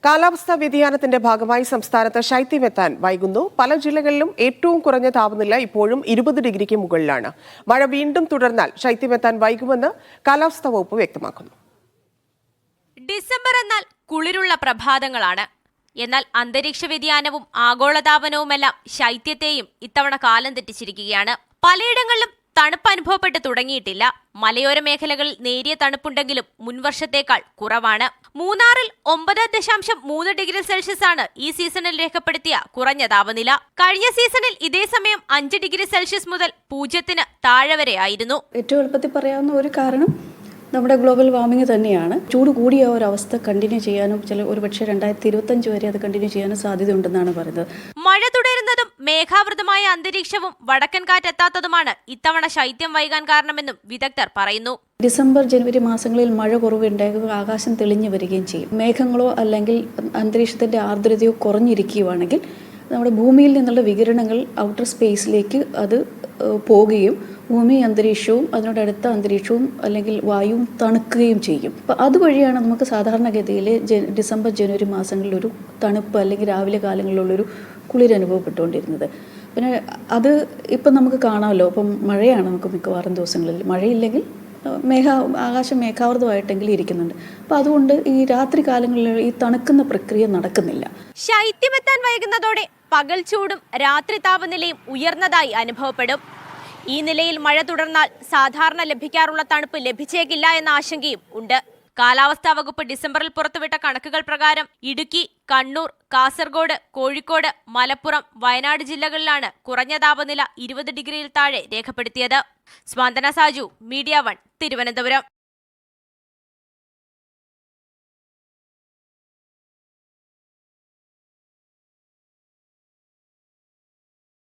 കാലാവസ്ഥാ വ്യതിയാനത്തിന്റെ ഭാഗമായി സംസ്ഥാനത്ത് ശൈത്യമെത്താൻ വൈകുന്നു. പല ജില്ലകളിലും ഏറ്റവും കുറഞ്ഞ താപനില ഇപ്പോഴും 20 ഡിഗ്രിക്ക് മുകളിലാണ്. മഴ വീണ്ടും തുടർന്നാൽ ശൈത്യമെത്താൻ വൈകുമെന്ന് കാലാവസ്ഥാ വകുപ്പ് വ്യക്തമാക്കുന്നു. ഡിസംബർ എന്നാൽ കുളിരുള്ള പ്രഭാതങ്ങളാണ്. എന്നാൽ അന്തരീക്ഷ വ്യതിയാനവും ആഗോളതാപനവുമെല്ലാം ശൈത്യത്തെയും ഇത്തവണ കാലം തെറ്റിച്ചിരിക്കുകയാണ്. പലയിടങ്ങളിലും തണുപ്പ് അനുഭവപ്പെട്ട് തുടങ്ങിയിട്ടില്ല. മലയോര മേഖലകളിൽ നേരിയ തണുപ്പുണ്ടെങ്കിലും മുൻവർഷത്തേക്കാൾ കുറവാണ്. മൂന്നാറിൽ 9.3 ഡിഗ്രി സെൽഷ്യസ് ആണ് ഈ സീസണിൽ രേഖപ്പെടുത്തിയ കുറഞ്ഞ താപനില. കഴിഞ്ഞ സീസണിൽ ഇതേ സമയം 5 ഡിഗ്രി സെൽഷ്യസ് മുതൽ 0-ന് താഴെ വരെയായിരുന്നു. ഏറ്റവും എളുപ്പത്തിൽ പറയാവുന്ന ഒരു കാരണം നമ്മുടെ ഗ്ലോബൽ വാർമിംഗ് തന്നെയാണ്. ചൂട് കൂടിയ ഒരവസ്ഥ കണ്ടിന്യൂ ചെയ്യാനും ഒരുപക്ഷെ 2025 വരെ അത് കണ്ടിന്യൂ ചെയ്യാനും സാധ്യതയുണ്ടെന്നാണ് പറയുന്നത്. മഴ തുടരുന്നതും മേഘാവൃതമായ അന്തരീക്ഷവും വടക്കൻ കാറ്റെത്താത്തതുമാണ് ഇത്തവണ ശൈത്യം വൈകാൻ കാരണമെന്നും വിദഗ്ധർ പറയുന്നു. ഡിസംബർ ജനുവരി മാസങ്ങളിൽ മഴ കുറവുണ്ടാകുക, ആകാശം തെളിഞ്ഞു വരികയും ചെയ്യും. മേഘങ്ങളോ അല്ലെങ്കിൽ അന്തരീക്ഷത്തിന്റെ ആർദ്രതയോ കുറഞ്ഞിരിക്കുകയാണെങ്കിൽ നമ്മുടെ ഭൂമിയിൽ നിന്നുള്ള വികിരണങ്ങൾ ഔട്ടർ സ്പേസിലേക്ക് അത് പോകുകയും ഭൂമി അന്തരീക്ഷവും അതിനോടടുത്ത അന്തരീക്ഷവും അല്ലെങ്കിൽ വായുവും തണുക്കുകയും ചെയ്യും. അപ്പോൾ അതുവഴിയാണ് നമുക്ക് സാധാരണഗതിയിൽ ഡിസംബർ ജനുവരി മാസങ്ങളിൽ ഒരു തണുപ്പ് അല്ലെങ്കിൽ രാവിലെ കാലങ്ങളിലുള്ളൊരു കുളിരനുഭവപ്പെട്ടുകൊണ്ടിരുന്നത്. പിന്നെ അത് ഇപ്പം നമുക്ക് കാണാമല്ലോ. ഇപ്പം മഴയാണ് നമുക്ക് മിക്കവാറും ദിവസങ്ങളിൽ. മഴയില്ലെങ്കിൽ ആകാശം മേഘാവൃതമായിട്ടെങ്കിലും ഇരിക്കുന്നുണ്ട്. അപ്പോൾ അതുകൊണ്ട് ഈ രാത്രി കാലങ്ങളിൽ ഈ തണുക്കുന്ന പ്രക്രിയ നടക്കുന്നില്ല. ശൈത്യമെത്താൻ വൈകുന്നതോടെ പകൽ ചൂടും രാത്രി താപനിലയും ഉയർന്നതായി അനുഭവപ്പെടും. ഈ നിലയിൽ മഴ തുടർന്നാൽ സാധാരണ ലഭിക്കാറുള്ള തണുപ്പ് ലഭിച്ചേക്കില്ല എന്ന ആശങ്കയും ഉണ്ട്. കാലാവസ്ഥാ വകുപ്പ് ഡിസംബറിൽ പുറത്തുവിട്ട കണക്കുകൾ പ്രകാരം ഇടുക്കി, കണ്ണൂർ, കാസർഗോഡ്, കോഴിക്കോട്, മലപ്പുറം, വയനാട് ജില്ലകളിലാണ് കുറഞ്ഞ താപനില 20 ഡിഗ്രിയിൽ താഴെ രേഖപ്പെടുത്തിയത്. സ്പന്ദന സാജു, മീഡിയ 1, തിരുവനന്തപുരം.